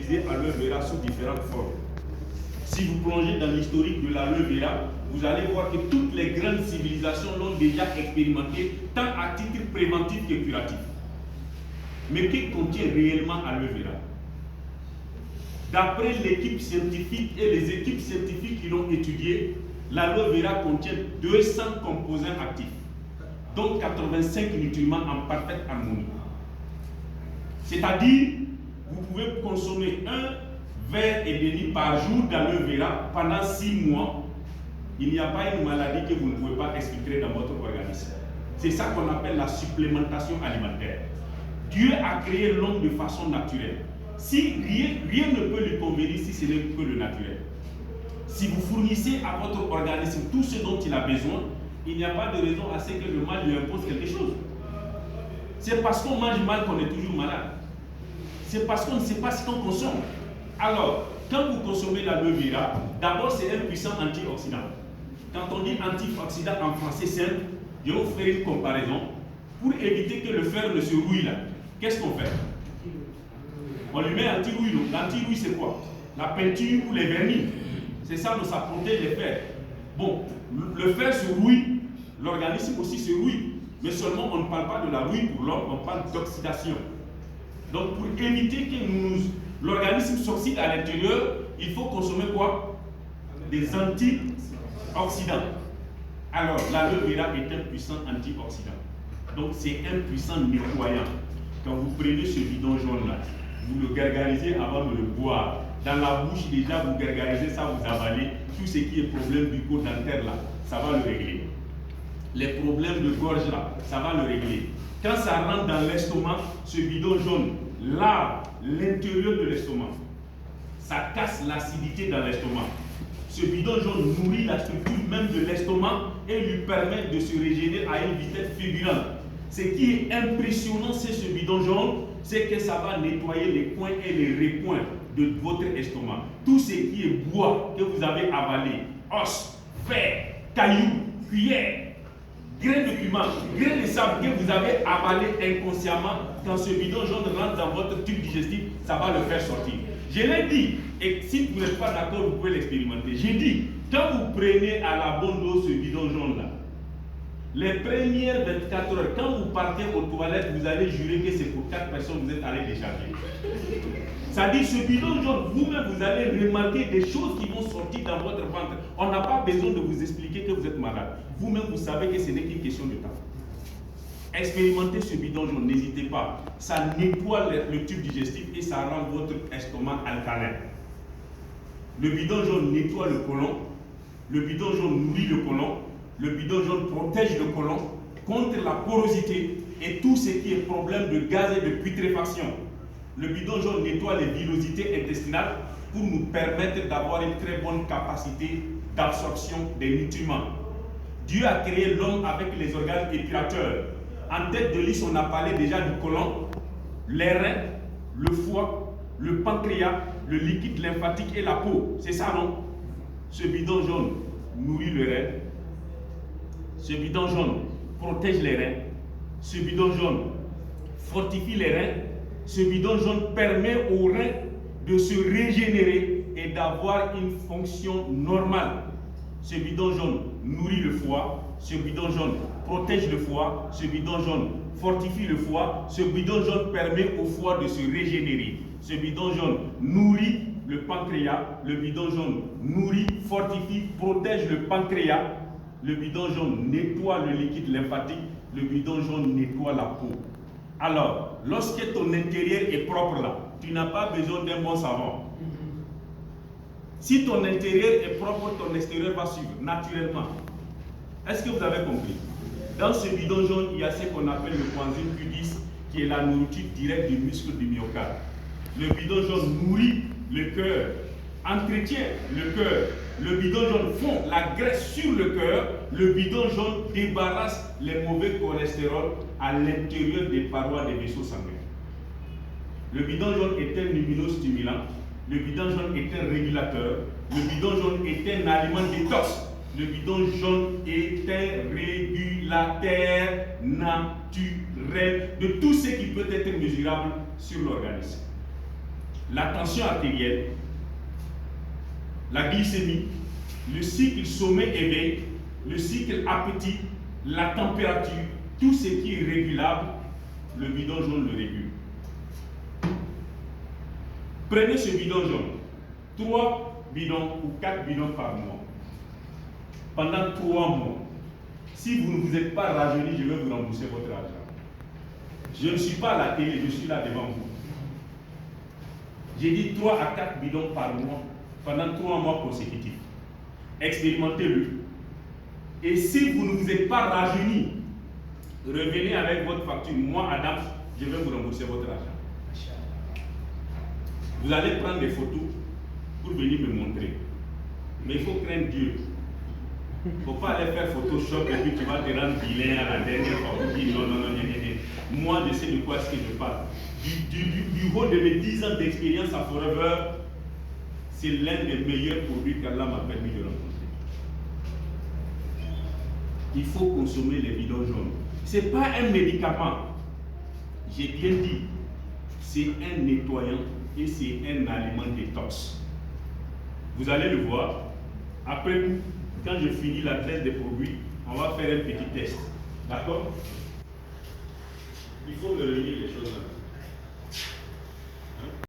utilisé aloe vera sous différentes formes. Si vous plongez dans l'historique de l'aloe vera, vous allez voir que toutes les grandes civilisations l'ont déjà expérimenté, tant à titre préventif que curatif. Mais que contient réellement aloe vera? D'après l'équipe scientifique et les équipes scientifiques qui l'ont étudié, l'aloe vera contient 200 composants actifs, dont 85 nutriments en parfaite harmonie. C'est-à-dire, vous pouvez consommer un verre et demi par jour d'aloe vera pendant 6 mois. Il n'y a pas une maladie que vous ne pouvez pas exfiltrer dans votre organisme. C'est ça qu'on appelle la supplémentation alimentaire. Dieu a créé l'homme de façon naturelle. Si rien ne peut lui convenir si ce n'est que le naturel. Si vous fournissez à votre organisme tout ce dont il a besoin, il n'y a pas de raison à ce que le mal lui impose quelque chose. C'est parce qu'on mange mal qu'on est toujours malade. C'est parce qu'on ne sait pas ce qu'on consomme. Alors, quand vous consommez l'aloe vera, d'abord c'est un puissant antioxydant. Quand on dit antioxydant en français simple, je vais vous faire une comparaison. Pour éviter que le fer ne se rouille là, qu'est-ce qu'on fait? On lui met anti-rouille. L'anti-rouille c'est quoi? La peinture ou les vernis. C'est ça, ça protège les fers. Bon, le fer se rouille, l'organisme aussi se rouille. Mais seulement on ne parle pas de la rouille pour l'homme, on parle d'oxydation. Donc pour éviter que l'organisme s'oxyde à l'intérieur, il faut consommer quoi? Des antioxydants. Alors l'aloe vera est un puissant antioxydant. Donc c'est un puissant nettoyant. Quand vous prenez ce bidon jaune là, vous le gargarisez avant de le boire. Dans la bouche déjà vous gargarisez ça, vous avalez. Tout ce qui est problème bucco-dentaire là, ça va le régler. Les problèmes de gorge là, ça va le régler. Quand ça rentre dans l'estomac, ce bidon jaune lave l'intérieur de l'estomac. Ça casse l'acidité dans l'estomac. Ce bidon jaune nourrit la structure même de l'estomac et lui permet de se régénérer à une vitesse fulgurante. Ce qui est impressionnant, c'est ce bidon jaune, c'est que ça va nettoyer les coins et les recoins de votre estomac. Tout ce qui est bois que vous avez avalé, os, fer, cailloux, cuillère, grains de piment, grains de sable que vous avez avalé inconsciemment, quand ce bidon jaune rentre dans votre tube digestif, ça va le faire sortir. Je l'ai dit, et si vous n'êtes pas d'accord, vous pouvez l'expérimenter. J'ai dit, quand vous prenez à la bonne dose ce bidon jaune là, les premières 24 heures, quand vous partez aux toilettes, vous allez jurer que c'est pour 4 personnes que vous êtes allé décharger. C'est-à-dire, ce bidon jaune, vous-même, vous allez remarquer des choses qui vont sortir dans votre ventre. On n'a pas besoin de vous expliquer que vous êtes malade. Vous-même, vous savez que ce n'est qu'une question de temps. Expérimentez ce bidon jaune, n'hésitez pas. Ça nettoie le tube digestif et ça rend votre estomac alcalin. Le bidon jaune nettoie le côlon. Le bidon jaune nourrit le côlon. Le bidon jaune protège le côlon contre la porosité et tout ce qui est problème de gaz et de putréfaction. Le bidon jaune nettoie les villosités intestinales pour nous permettre d'avoir une très bonne capacité d'absorption des nutriments. Dieu a créé l'homme avec les organes épurateurs. En tête de liste, on a parlé déjà du côlon, les reins, le foie, le pancréas, le liquide lymphatique et la peau. C'est ça, non? Ce bidon jaune nourrit le rein. Ce bidon jaune protège les reins. Ce bidon jaune fortifie les reins. Ce bidon jaune permet aux reins de se régénérer et d'avoir une fonction normale. Ce bidon jaune nourrit le foie. Ce bidon jaune protège le foie. Ce bidon jaune fortifie le foie. Ce bidon jaune permet au foie de se régénérer. Ce bidon jaune nourrit le pancréas. Le bidon jaune nourrit, fortifie, protège le pancréas. Le bidon jaune nettoie le liquide lymphatique. Le bidon jaune nettoie la peau. Alors, lorsque ton intérieur est propre là, tu n'as pas besoin d'un bon savon. Si ton intérieur est propre, ton extérieur va suivre naturellement. Est-ce que vous avez compris? Dans ce bidon jaune, il y a ce qu'on appelle le coenzyme Q10, qui est la nourriture directe du muscle du myocarde. Le bidon jaune nourrit le cœur, entretient le cœur. Le bidon jaune fond la graisse sur le cœur. Le bidon jaune débarrasse les mauvais cholestérol à l'intérieur des parois des vaisseaux sanguins. Le bidon jaune est un immunostimulant. Le bidon jaune est un régulateur. Le bidon jaune est un aliment détox. Le bidon jaune est un régulateur naturel de tout ce qui peut être mesurable sur l'organisme. la tension artérielle, la glycémie, le cycle sommeil-éveil, le cycle appétit, la température, tout ce qui est régulable, le bidon jaune le régule. Prenez ce bidon jaune, 3 bidons ou 4 bidons par mois, pendant 3 mois. Si vous ne vous êtes pas rajeuni, je vais vous rembourser votre argent. Je ne suis pas à la télé, je suis là devant vous. J'ai dit 3 à 4 bidons par mois, pendant 3 mois consécutifs. Expérimentez-le. Et si vous ne vous êtes pas rajeuni, revenez avec votre facture. Moi, Adam, je vais vous rembourser votre argent. Vous allez prendre des photos pour venir me montrer. Mais il faut craindre Dieu. Il ne faut pas aller faire Photoshop et puis tu vas te rendre vilain à la dernière fois. Vous dites non, non, non, non, non. Moi, je sais de quoi est-ce que je parle. Du haut de mes 10 ans d'expérience à Forever, c'est l'un des meilleurs produits qu'Allah m'a permis de rencontrer. Il faut consommer les bidons jaunes. Ce n'est pas un médicament. J'ai bien dit, c'est un nettoyant et c'est un aliment détox. Vous allez le voir. Après, quand je finis la test des produits, on va faire un petit test. D'accord? Il faut me relire les choses là.